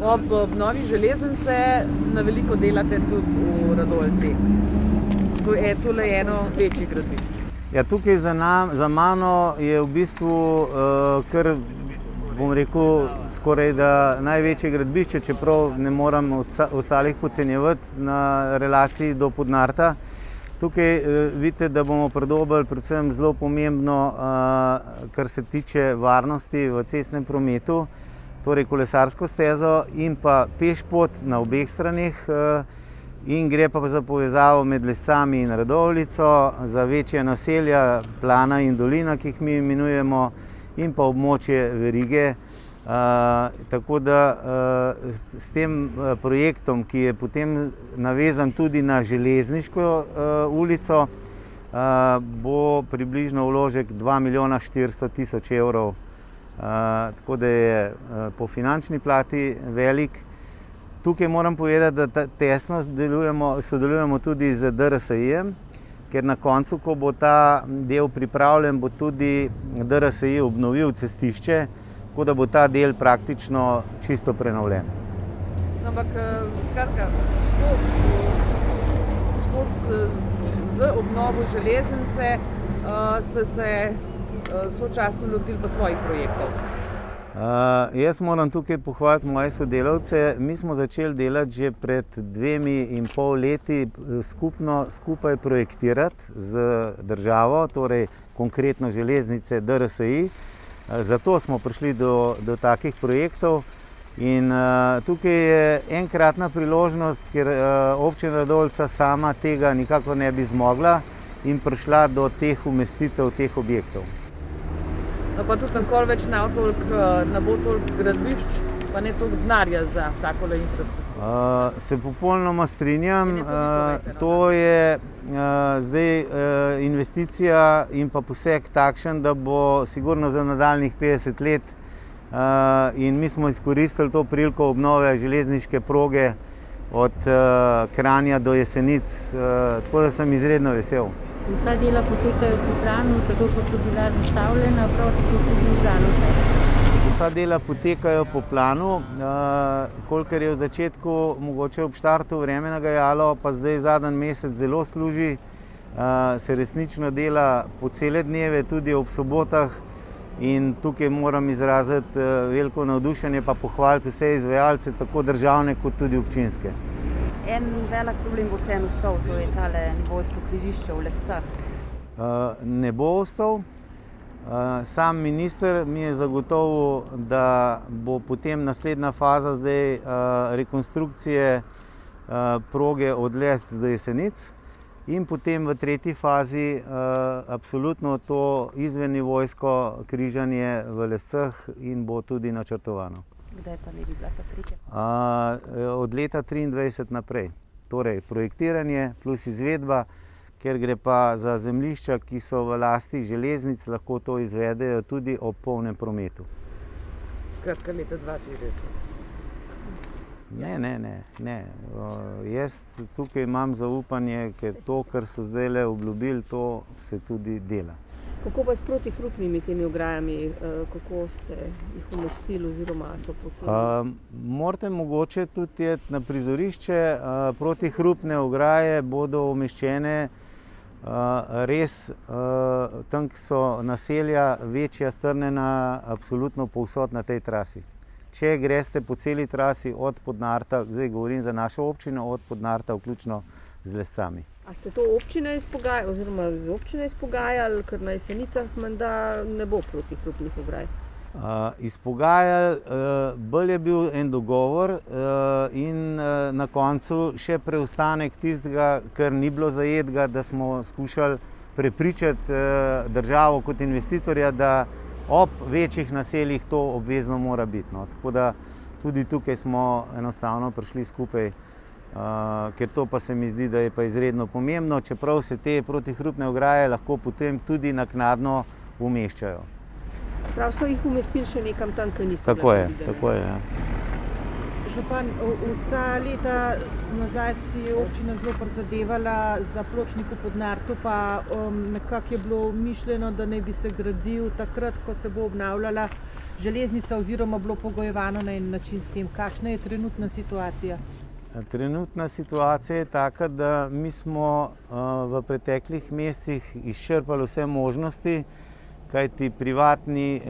Ob obnovi železnice na veliko delate tudi v Radovljici. Tole je eno večjih gradbišč. Ja, tukaj za mano je v bistvu kar, bom rekel, skoraj da največje gradbišče, čeprav ne moram ostalih podcenjevati na relaciji do Podnarta. Tukaj vidite, da bomo pridobili predvsem zelo pomembno, kar se tiče varnosti v cestnem prometu, torej kolesarsko stezo in pa pešpot na obeh straneh, in gre pa za povezavo med Lescami in Radovljico, za večja naselja, Plana in Dolina, ki jih mi imenujemo, in pa območje verige. Tako da s tem projektom, ki je potem navezan tudi na železniško ulico, bo približno vložek 2 milijona 400 tisoč evrov. Tako da je po finančni plati velik. Tukaj moram povedati, da tesno sodelujemo tudi z DRSI-jem, ker na koncu, ko bo ta del pripravljen, bo tudi DRSI obnovil cestišče, tako da bo ta del praktično čisto prenovljen. Ampak, skratka, z obnovo železnice ste se sočasno lotili pa svojih projektov. Jaz moram tukaj pohvaliti moje sodelavce. Mi smo začeli delati že pred 2,5 leti skupaj projektirati z državo, torej konkretno železnice DRSI. Zato smo prišli do takih projektov in tukaj je enkratna priložnost, ker občina Radovljica sama tega nikakor ne bi zmogla in prišla do teh umestitev teh objektov. Pa tudi nikoli več ne bo toliko gradbišč, pa ne toliko denarja za takole infrastrukturo. Se popolnoma strinjam. To je zdaj investicija in pa poseg takšen, da bo sigurno za nadaljnjih 50 let, in mi smo izkoristili to priliko obnove železniške proge od Kranja do Jesenic, tako da sem izredno vesel. Vsa dela potekajo po planu, tako kot so bila zastavljena, prav tako tudi v Založah. Vsa dela potekajo po planu, kolikor je v začetku mogoče ob štartu vreme nagajalo, pa zdaj zadnji mesec zelo služi, se resnično dela po cele dneve, tudi ob sobotah, in tukaj moram izraziti veliko navdušenje pa pohvaliti vse izvajalce, tako državne kot tudi občinske. En velik problem bo vseeno ostal, to je tale nivojsko križišče v Lescah. Ne bo ostal. Sam minister mi je zagotovil, da bo potem naslednja faza zdaj rekonstrukcije proge od Lesc do Jesenic in potem v tretji fazi absolutno to izvennivojsko križanje v Lescah in bo tudi načrtovano. Kdaj pa ne bi bila ta tretja? Od leta 2023 naprej. Torej projektiranje plus izvedba, ker gre pa za zemljišča, ki so v lasti železnic, lahko to izvedejo tudi ob polnem prometu. Skratka, leta 2030. Ne. Jaz tukaj imam zaupanje, ker to, kar so zdajle obljubili, to se tudi dela. Kako pa s protihrupnimi temi ograjami, kako ste jih umestili oziroma so pocenili? Morate mogoče tudi iti na prizorišče. Protihrupne ograje bodo umeščene res tam, ki so naselja večja, strnjena, absolutno povsod na tej trasi. Če greste po celi trasi od Podnarta, zdaj govorim za našo občino, od Podnarta vključno z Lescami. A ste to občina izpogajali oziroma z občine izpogajali, ker na Jesenicah menda ne bo protihrupnih ograj? Izpogajali, bolj je bil en dogovor in na koncu še preostanek tistega, kar ni bilo zajetega, da smo skušali prepričati državo kot investitorja, da ob večjih naseljih to obvezno mora biti. Tako da tudi tukaj smo enostavno prišli skupaj, ker to pa se mi zdi, da je pa izredno pomembno, čeprav se te protihrupne ograje lahko potem tudi naknadno umeščajo. Prav so jih umestili še nekam tam, kjer niso bile predvidene. Tako je, ja. Župan, vsa leta nazaj si je občina zelo prizadevala za pločnik v Podnartu, pa nekako je bilo mišljeno, da naj bi se gradil takrat, ko se bo obnavljala železnica oziroma bilo pogojevano na en način s tem. Kakšna je trenutna situacija? Trenutna situacija je taka, da mi smo v preteklih mesecih izčrpali vse možnosti, kajti privatni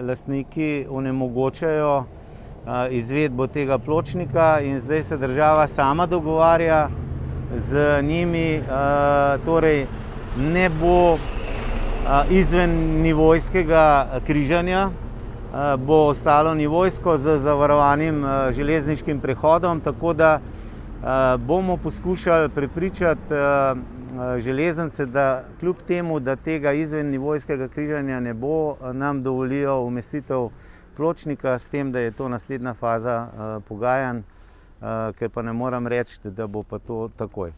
lastniki onemogočajo izvedbo tega pločnika in zdaj se država sama dogovarja z njimi, torej ne bo izven nivojskega križanja, bo ostalo nivojsko z zavarovanim železniškim prehodom, tako da bomo poskušali prepričati železnice, da kljub temu, da tega izven nivojskega križanja ne bo, nam dovolijo umestitev pločnika, s tem, da je to naslednja faza pogajanj, ker pa ne moram reči, da bo pa to takoj.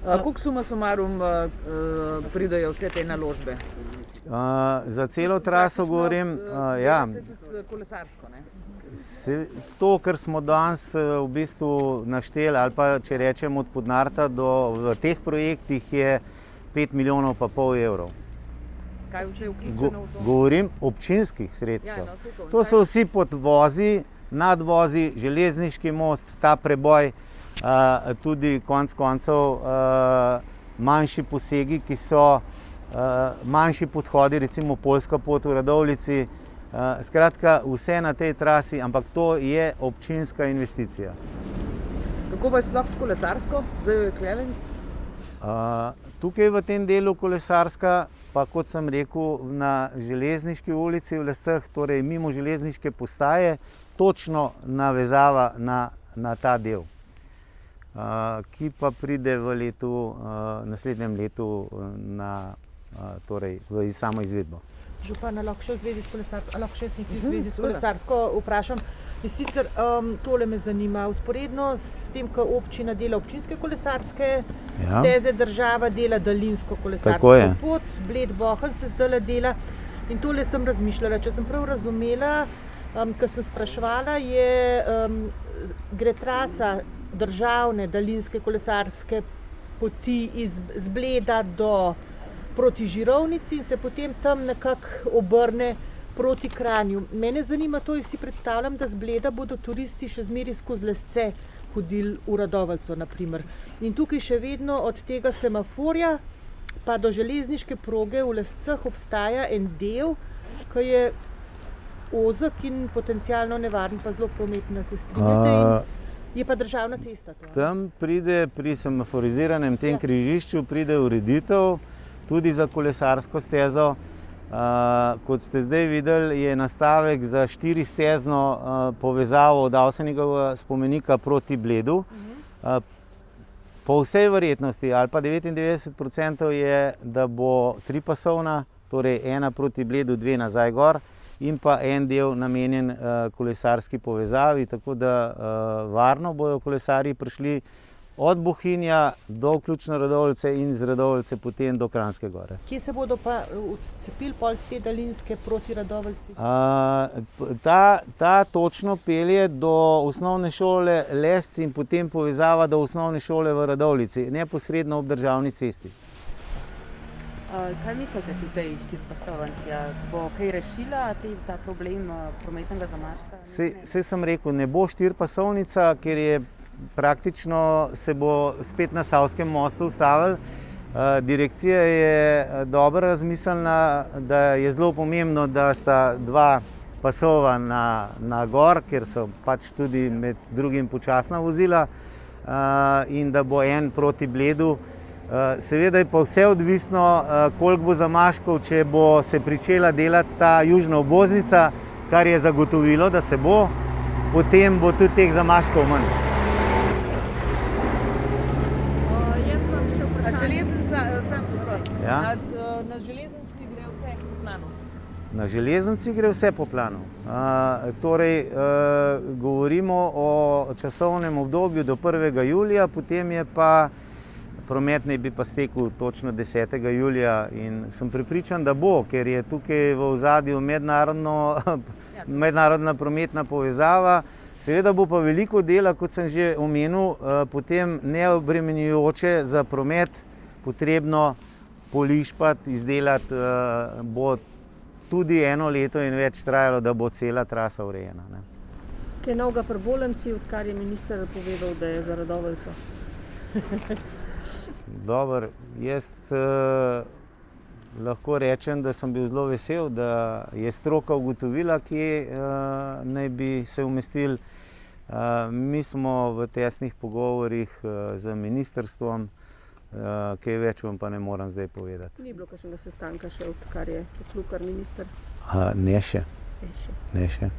Koliko suma sumarum pridejo vse te naložbe? Za celo traso govorim, ja. Tudi kolesarsko, ne? To, kar smo danes v bistvu našteli, ali pa če rečem od Podnarta v teh projektih je 5,5 milijona evrov. Kaj vse je vključeno v to? Govorim občinskih sredstev. Ja, no, vse to. To so vsi podvozi, nadvozi, železniški most, ta preboj, tudi konec koncev manjši posegi, ki so manjši podhodi, recimo Poljska pot v Radovljici. Skratka, vse na tej trasi, ampak to je občinska investicija. Kako pa je sploh s kolesarsko? Zdaj jo je klele? Tukaj v tem delu kolesarska, pa kot sem rekel, na Železniški ulici v Lescah, torej mimo železniške postaje, točno navezava na ta del, ki pa pride v naslednjem letu torej v samo izvedbo. Župan, lahko še v zvezi s kolesarsko, lahko še nekaj v zvezi s kolesarsko vprašam. In sicer tole me zanima, usporedno s tem, ko občina dela občinske kolesarske steze, država dela daljinsko kolesarsko pot, Bled-Bohinj se zdajle dela. In tole sem razmišljala, če sem prav razumela, ko sem spraševala, gre trasa državne daljinske kolesarske poti z Bleda proti Žirovnici in se potem tam nekako obrne proti Kranju. Mene zanima to, jaz si predstavljam, da z Bleda bodo turisti še zmeraj skozi Lesce hodili v Radovljico, naprimer. In tukaj še vedno od tega semaforja pa do železniške proge v Lescah obstaja en del, ki je ozek in potencialno nevaren, pa zelo prometen, se strinjate, in je pa državna cesta. Tam pride pri semaforiziranem tem križišču pride ureditev tudi za kolesarsko stezo. Kot ste zdaj videli, je nastavek za 4-stezno povezavo od Avsenijevega spomenika proti Bledu. Po vsej verjetnosti, ali pa 99% je, da bo 3-pasovna, torej 1 proti Bledu, 2 nazaj gor in pa en del namenjen kolesarski povezavi, tako da varno bojo kolesarji prišli od Bohinja do vključno Radovljice in z Radovljice potem do Kranjske Gore. Kje se bodo pa odcepili pol z te daljinske proti Radovljici? Ta točno pelje do osnovne šole Lesci in potem povezava do osnovne šole v Radovljici, neposredno ob državni cesti. Kaj mislite si tej 4-pasovnici? Bo kaj rešila ta problem prometnega zamaška? Saj sem rekel, ne bo 4-pasovnica, ker je praktično se bo spet na Savskem mostu ustavil. Direkcija je dobro razmislila, da je zelo pomembno, da sta 2 pasova na gor, ker so pač tudi med drugim počasna vozila, in da bo en proti Bledu. Seveda je pa vse odvisno, koliko bo zamaškov, če bo se pričela delati ta južna obvoznica, kar je zagotovilo, da se bo, potem bo tudi teh zamaškov manj. Na železnici gre vse po planu? Na železnici gre vse po planu. Torej, govorimo o časovnem obdobju do 1. julija, potem je pa promet naj bi pa stekel točno 10. julija in sem prepričan, da bo, ker je tukaj v ozadju mednarodna prometna povezava, Seveda bo pa veliko dela, kot sem že omenil, potem neobremenjujoče za promet potrebno polišpati, izdelati, bo tudi 1 leto in več trajalo, da bo cela trasa urejena. Ne. Kaj novega pri Bolenci, odkar je minister povedal, da je za Radoveljco? Dobro, jaz lahko rečem, da sem bil zelo vesel, da je stroka ugotovila, kje naj bi se umestili. Mi smo v tesnih pogovorih z ministrstvom, kaj več vam pa ne moram zdaj povedati. Ni bilo kakšnega sestanka še, odkar je odklukar minister? Ne še. Ne še. Ne še.